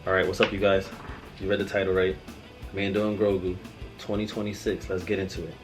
Alright, what's up, you guys? You read the title, right? Mando and Grogu, 2026. Let's get into it.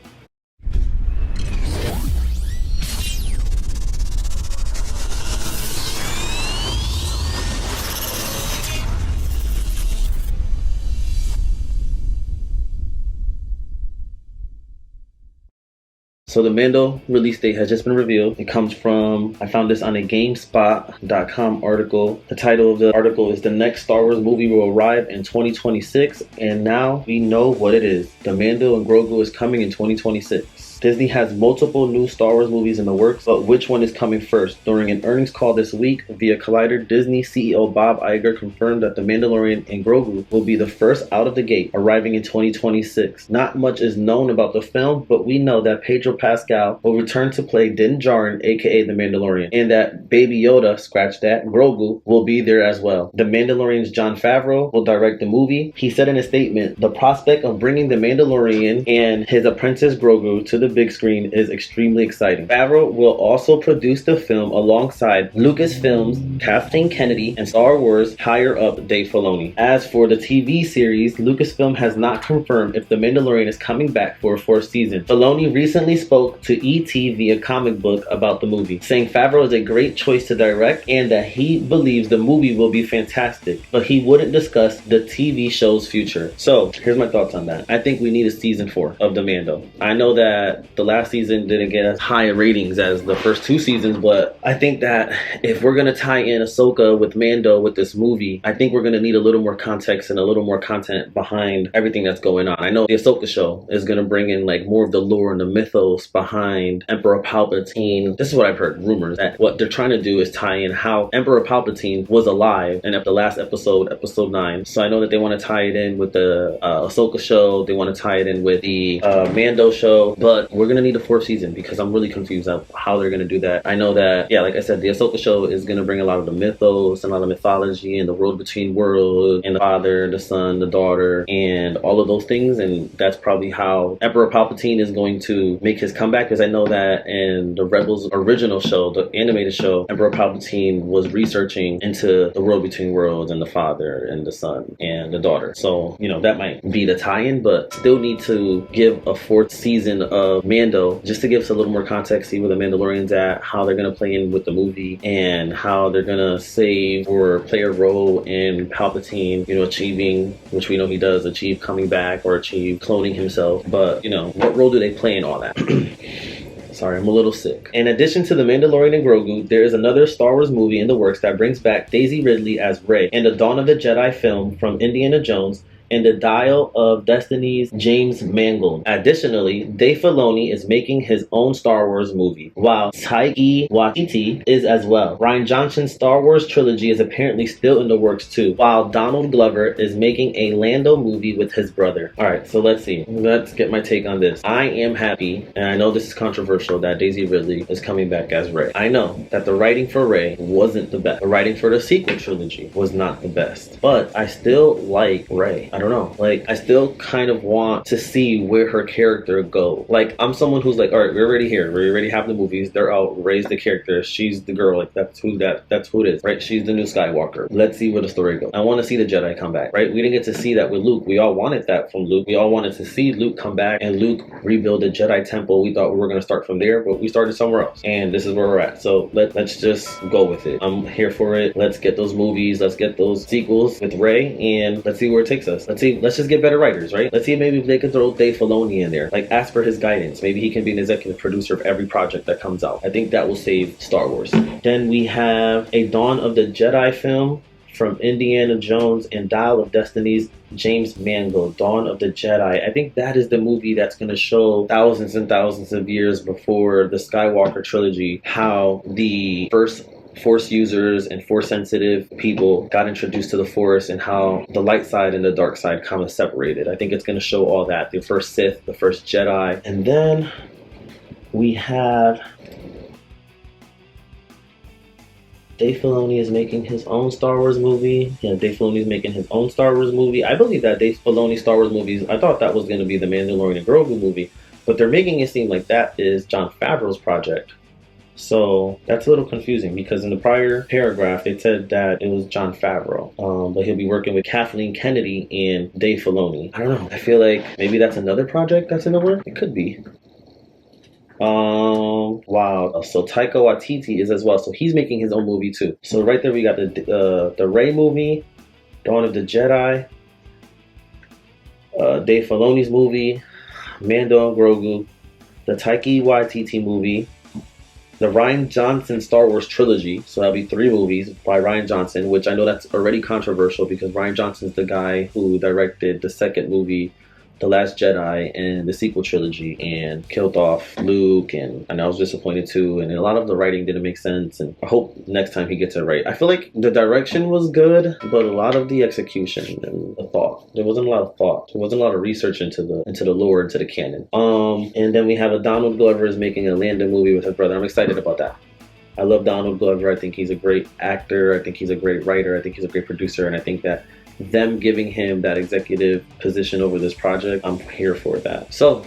So the Mando release date has just been revealed. It comes from, I found this on a Gamespot.com article. The title of the article is "The Next Star Wars Movie Will Arrive in 2026," and now we know what it is. The Mando and Grogu is coming in 2026. Disney has multiple new Star Wars movies in the works, but which one is coming first? During an earnings call this week via Collider, Disney CEO Bob Iger confirmed that The Mandalorian and Grogu will be the first out of the gate, arriving in 2026. Not much is known about the film, but we know that Pedro Pascal will return to play Din Djarin, aka The Mandalorian, and that Baby Yoda, scratch that, Grogu, will be there as well. The Mandalorian's Jon Favreau will direct the movie. He said in a statement, "The prospect of bringing The Mandalorian and his apprentice Grogu to the big screen is extremely exciting." Favreau will also produce the film alongside Lucasfilm's Kathleen Kennedy and Star Wars higher-up Dave Filoni. As for the TV series, Lucasfilm has not confirmed if The Mandalorian is coming back for a fourth season. Filoni recently spoke to ET via comic book about the movie, saying Favreau is a great choice to direct and that he believes the movie will be fantastic, but he wouldn't discuss the TV show's future. So, here's my thoughts on that. I think we need a season 4 of The Mando. I know that the last season didn't get as high ratings as the first 2 seasons, but I think that if we're gonna tie in Ahsoka with Mando with this movie, I think we're gonna need a little more context and a little more content behind everything that's going on. I know the Ahsoka show is gonna bring in like more of the lore and the mythos behind Emperor Palpatine. This is what I've heard, rumors, that what they're trying to do is tie in how Emperor Palpatine was alive in the last episode, episode 9. So I know that they want to tie it in with the Ahsoka show, they want to tie it in with the Mando show, but we're gonna need a 4th season because I'm really confused of how they're gonna do that. I know that, yeah, like I said, the Ahsoka show is gonna bring a lot of the mythos and a lot of mythology and the world between worlds and the father, the son, the daughter, and all of those things, and that's probably how Emperor Palpatine is going to make his comeback, because I know that in the Rebels original show, the animated show, Emperor Palpatine was researching into the world between worlds and the father and the son and the daughter. So, you know, that might be the tie-in, but still need to give a 4th season of Mando just to give us a little more context, see where the Mandalorian's at, how they're going to play in with the movie, and how they're going to save or play a role in Palpatine, you know, achieving, which we know he does, achieve coming back or achieve cloning himself. But, you know, what role do they play in all that? Sorry, I'm a little sick. In addition to The Mandalorian and Grogu, there is another Star Wars movie in the works that brings back Daisy Ridley as Rey in the Dawn of the Jedi film from Indiana Jones and the Dial of Destiny's James Mangold. Additionally, Dave Filoni is making his own Star Wars movie, while Taika Waititi is as well. Rian Johnson's Star Wars trilogy is apparently still in the works too, while Donald Glover is making a Lando movie with his brother. Alright, so let's see. Let's get my take on this. I am happy, and I know this is controversial, that Daisy Ridley is coming back as Rey. I know that the writing for Rey wasn't the best. The writing for the sequel trilogy was not the best, but I still like Rey. I don't know. Like, I still kind of want to see where her character go. Like, I'm someone who's like, all right, we're already here. We already have the movies. They're out. Raise the character. She's the girl. Like, that's who it is, right? She's the new Skywalker. Let's see where the story goes. I want to see the Jedi come back, right? We didn't get to see that with Luke. We all wanted that from Luke. We all wanted to see Luke come back and Luke rebuild the Jedi temple. We thought we were going to start from there, but we started somewhere else. And this is where we're at. So let's just go with it. I'm here for it. Let's get those movies. Let's get those sequels with Rey, and let's see where it takes us. Let's just get better writers, right? Let's see if maybe they can throw Dave Filoni in there. Like, ask for his guidance. Maybe he can be an executive producer of every project that comes out. I think that will save Star Wars. Then we have a Dawn of the Jedi film from Indiana Jones and Dial of Destiny's James Mangold, Dawn of the Jedi. I think that is the movie that's going to show thousands and thousands of years before the Skywalker trilogy how the first Force users and Force sensitive people got introduced to the Force and how the light side and the dark side kind of separated. I think it's going to show all that. The first Sith, the first Jedi. And then we have Dave Filoni is making his own Star Wars movie. Yeah, Dave Filoni is making his own Star Wars movie. I believe that Dave Filoni Star Wars movies, I thought that was going to be the Mandalorian and Grogu movie, but they're making it seem like that is Jon Favreau's project. So that's a little confusing because in the prior paragraph it said that it was Jon Favreau, but he'll be working with Kathleen Kennedy and Dave Filoni. I don't know. I feel like maybe that's another project that's in the works. It could be. Wow. So Taika Waititi is as well. So he's making his own movie too. So right there we got the Rey movie, Dawn of the Jedi, Dave Filoni's movie, Mando Grogu, the Taika Waititi movie, the Rian Johnson Star Wars trilogy. So that'll be 3 movies by Rian Johnson, which I know that's already controversial because Rian Johnson's the guy who directed the second movie, The Last Jedi, and the sequel trilogy, and killed off Luke, and I was disappointed too, and a lot of the writing didn't make sense, and I hope next time he gets it right. I feel like the direction was good, but a lot of the execution and the thought, there wasn't a lot of thought. There wasn't a lot of research into the lore, into the canon. And then we have a Donald Glover is making a Lando movie with his brother. I'm excited about that. I love Donald Glover. I think he's a great actor. I think he's a great writer. I think he's a great producer, and I think that them giving him that executive position over this project, I'm here for that. So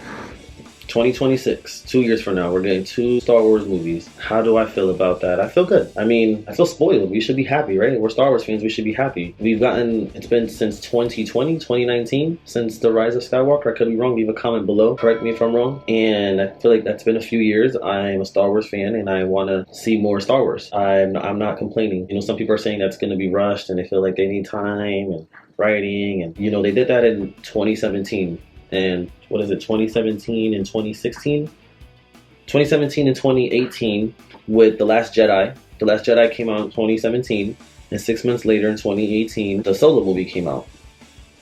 2026, 2 years from now, we're getting 2 Star Wars movies. How do I feel about that? I feel good. I mean, I feel spoiled. We should be happy, right? We're Star Wars fans. We should be happy. It's been since 2020, 2019, since The Rise of Skywalker. I could be wrong. Leave a comment below. Correct me if I'm wrong. And I feel like that's been a few years. I'm a Star Wars fan and I want to see more Star Wars. I'm not complaining. You know, some people are saying that's going to be rushed and they feel like they need time and writing. And, you know, they did that in 2017. And what is it, 2017 and 2016? 2017 and 2018 with The Last Jedi. The Last Jedi came out in 2017, and 6 months later in 2018, the Solo movie came out.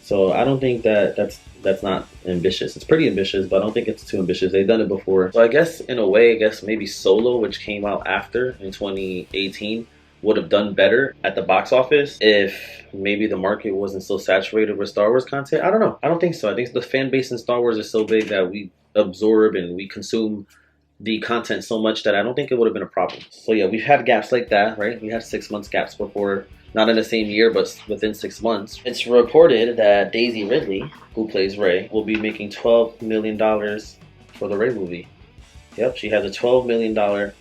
So I don't think that's not ambitious. It's pretty ambitious, but I don't think it's too ambitious. They've done it before. So I guess in a way, maybe Solo, which came out after in 2018, would have done better at the box office if maybe the market wasn't so saturated with Star Wars content. I don't know. I don't think so. I think the fan base in Star Wars is so big that we absorb and we consume the content so much that I don't think it would have been a problem. So yeah, we've had gaps like that, right? We had 6 months gaps before, not in the same year, but within 6 months. It's reported that Daisy Ridley, who plays Rey, will be making $12 million for the Rey movie. Yep, she has a $12 million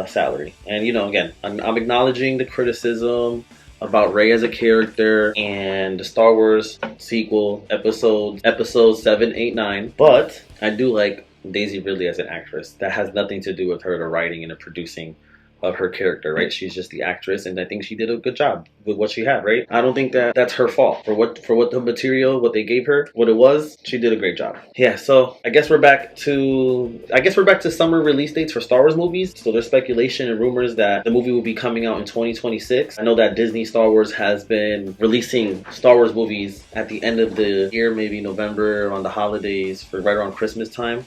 salary. And you know, again, I'm acknowledging the criticism about Rey as a character and the Star Wars sequel episodes 7, 8, 9, but I do like Daisy Ridley as an actress. That has nothing to do with her, the writing and the producing of her character, right? She's just the actress, and I think she did a good job with what she had, right? I don't think that that's her fault for what the material, what they gave her, what it was. She did a great job. Yeah, so I guess we're back to summer release dates for Star Wars movies. So there's speculation and rumors that the movie will be coming out in 2026. I know that Disney Star Wars has been releasing Star Wars movies at the end of the year, maybe November, on the holidays, for right around Christmas time,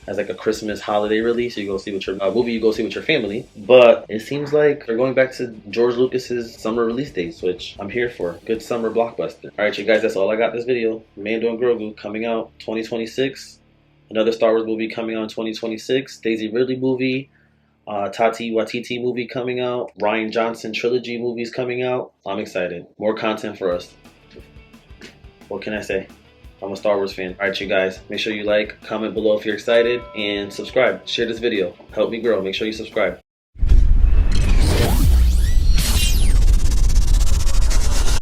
as like a Christmas holiday release. You go see with your movie, you go see with your family. But it seems like they're going back to George Lucas's summer release dates, which I'm here for. Good summer blockbuster. All right, you guys, that's all I got this video. Mando and Grogu coming out 2026. Another Star Wars movie coming out in 2026. Daisy Ridley movie. Taika Waititi movie coming out. Rian Johnson trilogy movies coming out. I'm excited. More content for us. What can I say? I'm a Star Wars fan. Alright, you guys, make sure you like, comment below if you're excited, and subscribe. Share this video. Help me grow. Make sure you subscribe.